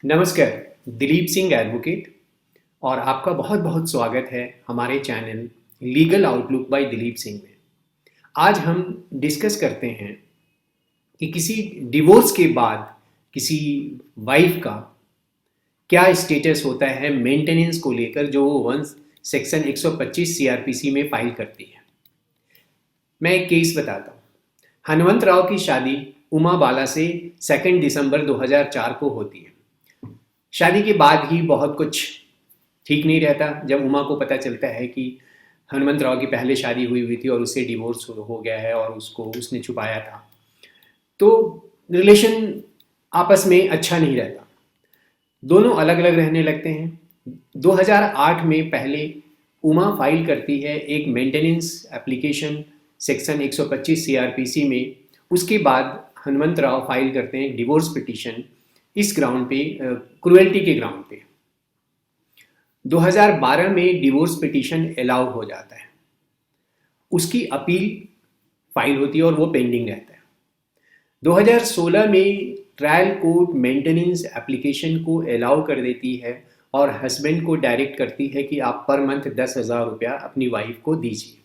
नमस्कार, दिलीप सिंह एडवोकेट और आपका बहुत बहुत स्वागत है हमारे channel legal outlook by Dilip Singh में। आज हम डिस्कस करते हैं कि किसी डिवोर्स के बाद किसी वाइफ का क्या स्टेटस होता है मेंटेनेंस को लेकर, जो वो वंस सेक्शन 125 सीआरपीसी में फाइल करती है। मैं एक केस बताता हूँ। हनुमंत राव की शादी उमा बाला से 2 दिसंबर 2004 को होती है। शादी के बाद ही बहुत कुछ ठीक नहीं रहता जब उमा को पता चलता है कि हनुमंत राव की पहले शादी हुई थी और उससे डिवोर्स हो गया है और उसने छुपाया था। तो रिलेशन आपस में अच्छा नहीं रहता, दोनों अलग अलग रहने लगते हैं। 2008 में पहले उमा फाइल करती है एक मेंटेनेंस एप्लीकेशन सेक्शन 125 सीआरपीसी में। उसके बाद हनुमंत राव फाइल करते हैं एक डिवोर्स पिटीशन इस ग्राउंड पे, क्रुएल्टी के ग्राउंड पे। 2012 में डिवोर्स पिटीशन अलाउ हो जाता है, उसकी अपील फाइल होती है और वो पेंडिंग रहता है। 2016 में ट्रायल कोर्ट मेंटेनेंस एप्लीकेशन को अलाउ कर देती है और हस्बैंड को डायरेक्ट करती है कि आप पर मंथ 10,000 रुपया अपनी वाइफ को दीजिए।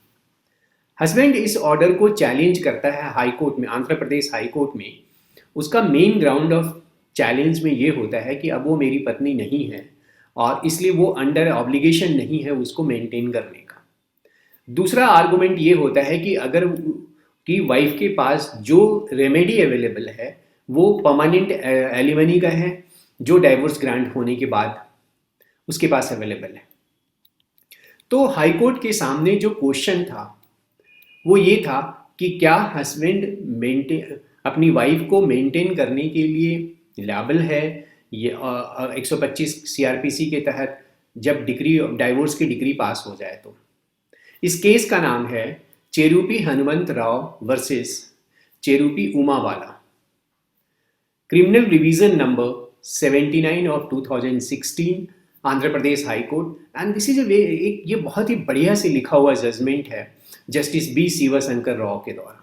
हस्बैंड इस ऑर्डर को चैलेंज करता है हाई कोर्ट में, आंध्र प्रदेश हाई कोर्ट में। उसका मेन ग्राउंड ऑफ चैलेंज में ये होता है कि अब वो मेरी पत्नी नहीं है और इसलिए वो अंडर ऑब्लिगेशन नहीं है उसको मेंटेन करने का। दूसरा आर्गुमेंट ये होता है कि अगर कि वाइफ के पास जो रेमेडी अवेलेबल है वो परमानेंट एलिमनी का है, जो डाइवोर्स ग्रांट होने के बाद उसके पास अवेलेबल है। तो हाई कोर्ट के सामने जो क्वेश्चन था वो ये था कि क्या हस्बैंड अपनी वाइफ को मेंटेन करने के लिए लायबल है ये 125 सीआरपीसी के तहत जब डिग्री डाइवोर्स की डिग्री पास हो जाए। तो इस केस का नाम है Cherupi Hanumanth Rao versus Cherupi Uma Bala, criminal revision number 79 of 2016, Andhra Pradesh high court. And this is ये बहुत ही बढ़िया से लिखा हुआ जजमेंट है जस्टिस बी शिवशंकर राव के द्वारा।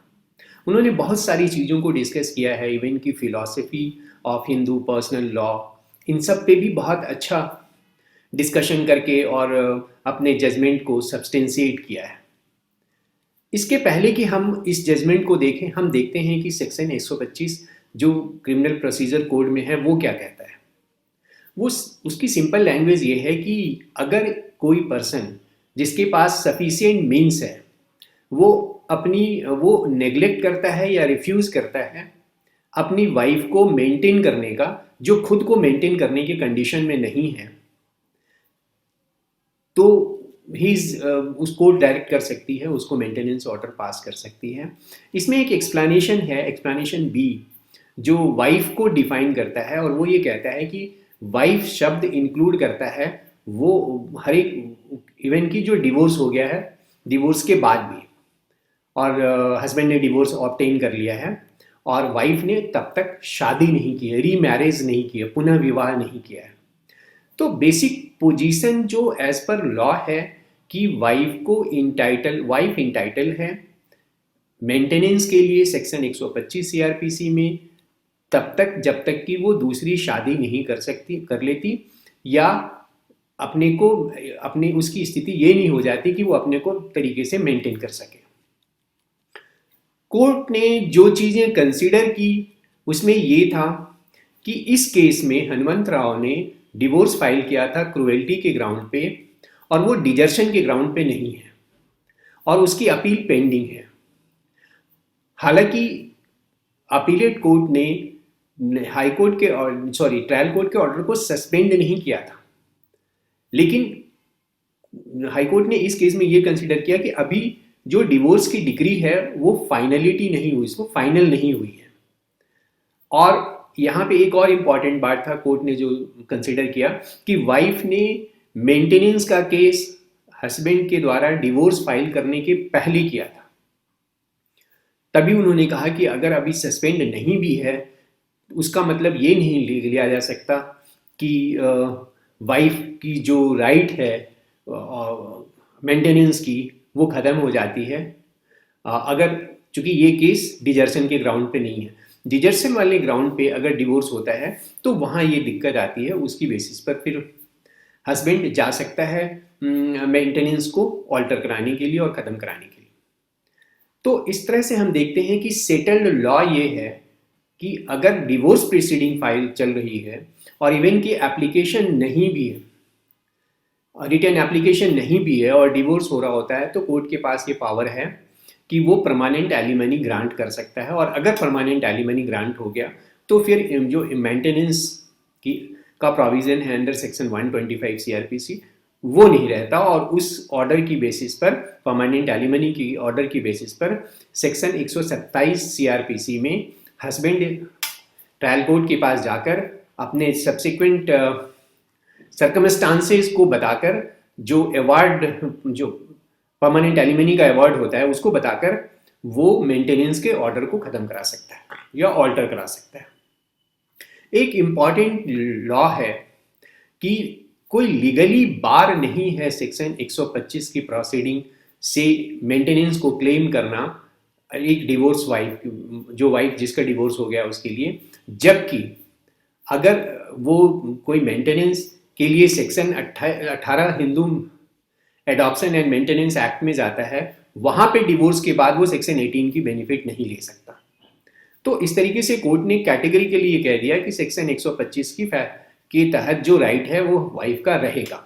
उन्होंने बहुत सारी चीज़ों को डिस्कस किया है, इवन की philosophy of Hindu personal law, इन सब पे भी बहुत अच्छा डिस्कशन करके और अपने जजमेंट को सब्सटेंशिएट किया है। इसके पहले कि हम इस जजमेंट को देखें, हम देखते हैं कि सेक्शन 125 जो क्रिमिनल प्रोसीजर कोड में है वो क्या कहता है। वो उसकी सिंपल लैंग्वेज ये है कि अगर कोई पर्सन जिसके पास सफिशिएंट मीन्स है वो नेग्लेक्ट करता है या रिफ्यूज़ करता है अपनी वाइफ को मेंटेन करने का, जो खुद को मेंटेन करने के कंडीशन में नहीं है, तो उसको डायरेक्ट कर सकती है, उसको मेंटेनेंस ऑर्डर पास कर सकती है। इसमें एक एक्सप्लेनेशन है, एक्सप्लेनेशन बी, जो वाइफ को डिफाइन करता है और वो ये कहता है कि वाइफ शब्द इंक्लूड करता है वो हर एक इवन की जो डिवोर्स हो गया है, डिवोर्स के बाद भी, और हस्बैंड ने डिवोर्स ऑब्टेन कर लिया है और वाइफ ने तब तक शादी नहीं की है, री मैरिज नहीं की है, पुनः विवाह नहीं किया है। तो बेसिक पोजीशन जो एज पर लॉ है कि वाइफ इंटाइटल है मेंटेनेंस के लिए सेक्शन 125 सीआरपीसी में तब तक जब तक कि वो दूसरी शादी नहीं कर लेती या उसकी स्थिति ये नहीं हो जाती कि वो अपने को तरीके से मेंटेन कर सके। कोर्ट ने जो चीज़ें कंसीडर की उसमें ये था कि इस केस में हनुमंत राव ने डिवोर्स फाइल किया था क्रुएल्टी के ग्राउंड पे और वो डिजर्शन के ग्राउंड पे नहीं है और उसकी अपील पेंडिंग है। हालांकि अपीलेट कोर्ट ने ट्रायल कोर्ट के ऑर्डर को सस्पेंड नहीं किया था, लेकिन हाई कोर्ट ने इस केस में ये कंसीडर किया कि अभी जो डिवोर्स की डिग्री है वो फाइनलिटी नहीं हुई, इसको फाइनल नहीं हुई है। और यहाँ पे एक और इम्पॉर्टेंट बात था, कोर्ट ने जो कंसीडर किया कि वाइफ ने मेंटेनेंस का केस हस्बैंड के द्वारा डिवोर्स फाइल करने के पहले किया था। तभी उन्होंने कहा कि अगर अभी सस्पेंड नहीं भी है उसका मतलब ये नहीं लिया जा सकता कि वाइफ की जो राइट है मेंटेनेंस की वो ख़त्म हो जाती है, अगर चूंकि ये केस डिजर्शन के ग्राउंड पे नहीं है। डिजर्शन वाले ग्राउंड पे अगर डिवोर्स होता है तो वहाँ ये दिक्कत आती है, उसकी बेसिस पर फिर हस्बैंड जा सकता है मेंटेनेंस को ऑल्टर कराने के लिए और ख़त्म कराने के लिए। तो इस तरह से हम देखते हैं कि सेटल्ड लॉ ये है कि अगर डिवोर्स प्रीसीडिंग फाइल चल रही है और इवन की एप्लीकेशन नहीं भी है, रिटर्न एप्लीकेशन नहीं भी है और डिवोर्स हो रहा होता है, तो कोर्ट के पास ये पावर है कि वो परमानेंट एलिमनी ग्रांट कर सकता है। और अगर परमानेंट एलिमनी ग्रांट हो गया तो फिर जो मेंटेनेंस की का प्रोविज़न है अंडर सेक्शन 125 सीआरपीसी वो नहीं रहता, और उस ऑर्डर की बेसिस पर, परमानेंट एलिमनी की ऑर्डर की बेसिस पर सेक्शन 127 सीआरपीसी में हस्बैंड ट्रायल कोर्ट के पास जाकर अपने सब्सिक्वेंट सर्कमस्टांसेस को बताकर जो अवार्ड, जो परमानेंट एलिमनी का अवार्ड होता है, उसको बताकर वो मेंटेनेंस के ऑर्डर को ख़त्म करा सकता है या ऑल्टर करा सकता है। एक इम्पॉर्टेंट लॉ है कि कोई लीगली बार नहीं है सेक्शन 125 की प्रोसीडिंग से मेंटेनेंस को क्लेम करना एक डिवोर्स वाइफ, जो वाइफ जिसका डिवोर्स हो गया उसके लिए, जबकि अगर वो कोई मेंटेनेंस के लिए section 18 Hindu adoption and maintenance act में जाता है, वहाँ पे डिवोर्स के बाद वो सेक्शन 18 की बेनिफिट नहीं ले सकता। तो इस तरीके से कोर्ट ने कैटेगरिकली ये कह दिया कि सेक्शन 125 के तहत जो राइट है वो वाइफ का रहेगा।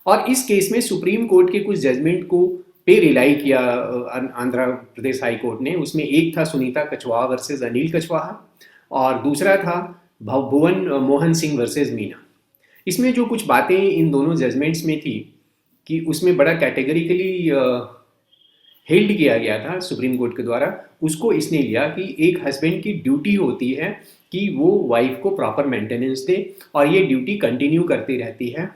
और इस केस में सुप्रीम कोर्ट के कुछ जजमेंट को पे रिलाई किया आंध्र प्रदेश हाई कोर्ट ने। उसमें एक था सुनीता कछवाहा वर्सेस अनिल कछवाहा और दूसरा था भुवन मोहन सिंह वर्सेस मीना। इसमें जो कुछ बातें इन दोनों जजमेंट्स में थी कि उसमें बड़ा कैटेगरिकली हेल्ड किया गया था सुप्रीम कोर्ट के द्वारा, उसको इसने लिया कि एक हस्बैंड की ड्यूटी होती है कि वो वाइफ को प्रॉपर मेंटेनेंस दे और ये ड्यूटी कंटिन्यू करती रहती है।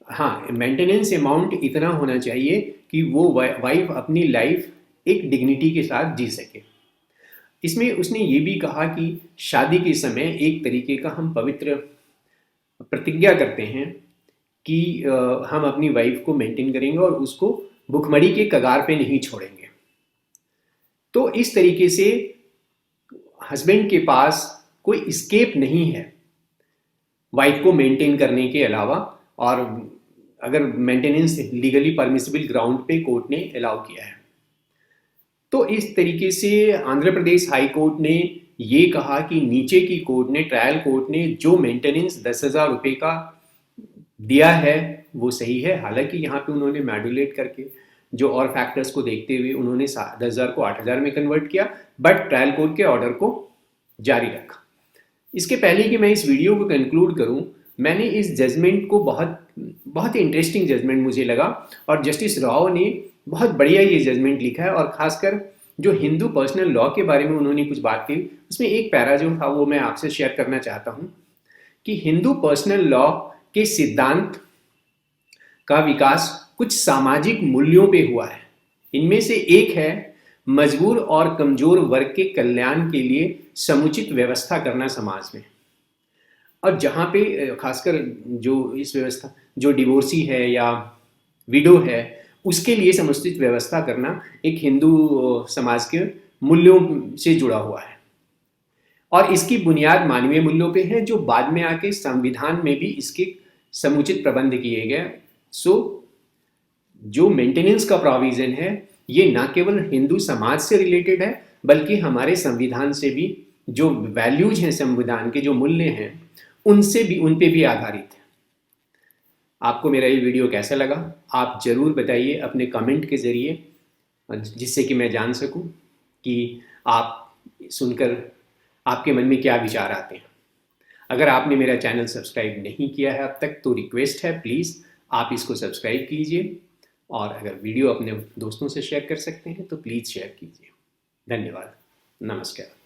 हाँ, मेंटेनेंस अमाउंट इतना होना चाहिए कि वो वाइफ अपनी लाइफ एक डिग्निटी के साथ जी सके। इसमें उसने ये भी कहा कि शादी के समय एक तरीके का हम पवित्र प्रतिज्ञा करते हैं कि हम अपनी वाइफ को मेंटेन करेंगे और उसको भुखमरी के कगार पे नहीं छोड़ेंगे। तो इस तरीके से हस्बैंड के पास कोई एस्केप नहीं है वाइफ को मेंटेन करने के अलावा, और अगर मेंटेनेंस लीगली परमिसिबल ग्राउंड पे कोर्ट ने अलाउ किया है। तो इस तरीके से आंध्र प्रदेश हाई कोर्ट ने ये कहा कि नीचे की कोर्ट ने, ट्रायल कोर्ट ने जो मेंटेनेंस 10,000 रुपये का दिया है वो सही है। हालांकि यहाँ पे उन्होंने मॉड्यूलेट करके जो और फैक्टर्स को देखते हुए उन्होंने 10,000 को 8,000 में कन्वर्ट किया, बट ट्रायल कोर्ट के ऑर्डर को जारी रखा। इसके पहले कि मैं इस वीडियो को कंक्लूड करूं, मैंने इस जजमेंट को बहुत ही इंटरेस्टिंग जजमेंट मुझे लगा, और जस्टिस राव ने बहुत बढ़िया ये जजमेंट लिखा है। और खासकर जो हिंदू पर्सनल लॉ के बारे में उन्होंने कुछ बात की, उसमें एक पैरा जो था वो मैं आपसे शेयर करना चाहता हूँ कि हिंदू पर्सनल लॉ के सिद्धांत का विकास कुछ सामाजिक मूल्यों पे हुआ है। इनमें से एक है मजबूर और कमजोर वर्ग के कल्याण के लिए समुचित व्यवस्था करना समाज में। और जहाँ पे खासकर जो इस व्यवस्था, जो डिवोर्सी है या विडो है, उसके लिए समुचित व्यवस्था करना एक हिंदू समाज के मूल्यों से जुड़ा हुआ है, और इसकी बुनियाद मानवीय मूल्यों पे है जो बाद में आके संविधान में भी इसके समुचित प्रबंध किए गए। सो जो मेंटेनेंस का प्रोविजन है ये ना केवल हिंदू समाज से रिलेटेड है, बल्कि हमारे संविधान से भी, जो वैल्यूज हैं संविधान के, जो मूल्य हैं, उनसे भी, उन पे भी आधारित है। आपको मेरा ये वीडियो कैसा लगा आप ज़रूर बताइए अपने कमेंट के ज़रिए, जिससे कि मैं जान सकूं कि आप सुनकर आपके मन में क्या विचार आते हैं। अगर आपने मेरा चैनल सब्सक्राइब नहीं किया है अब तक तो रिक्वेस्ट है, प्लीज़ आप इसको सब्सक्राइब कीजिए, और अगर वीडियो अपने दोस्तों से शेयर कर सकते हैं तो प्लीज़ शेयर कीजिए। धन्यवाद। नमस्कार।